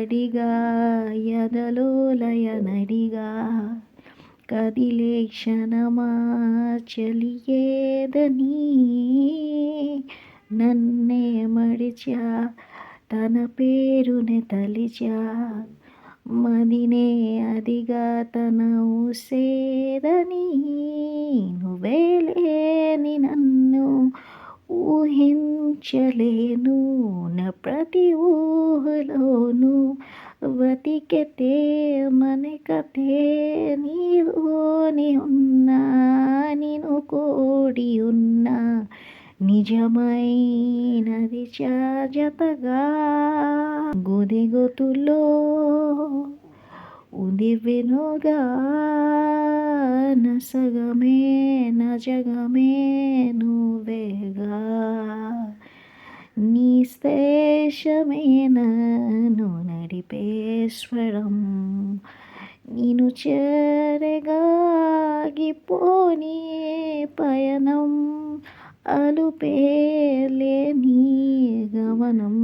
తడిగా ఎదలో లయనడిగా కదిలే క్షణమా చెలియేదని నన్నే మడిచా తన పేరునే తలిచా మదినే అదిగా తన ఊసేదని నువ్వే లేని నన్ను ఊహించలేను నా ప్రతి ఊహలోను బతికెతే మనకతే నీలోని ఉన్నా నిన్ను కోడి ఉన్నా నిజమైనది జతగా గుదిగొతులో ఉదివెనుగా నసగమే నజగమే నువ్వేగా నీ శేషమే నన్ను నడిపేశ్వరం నిన్ను చెరగాగిపోని పయనం అలుపేలేని గమనం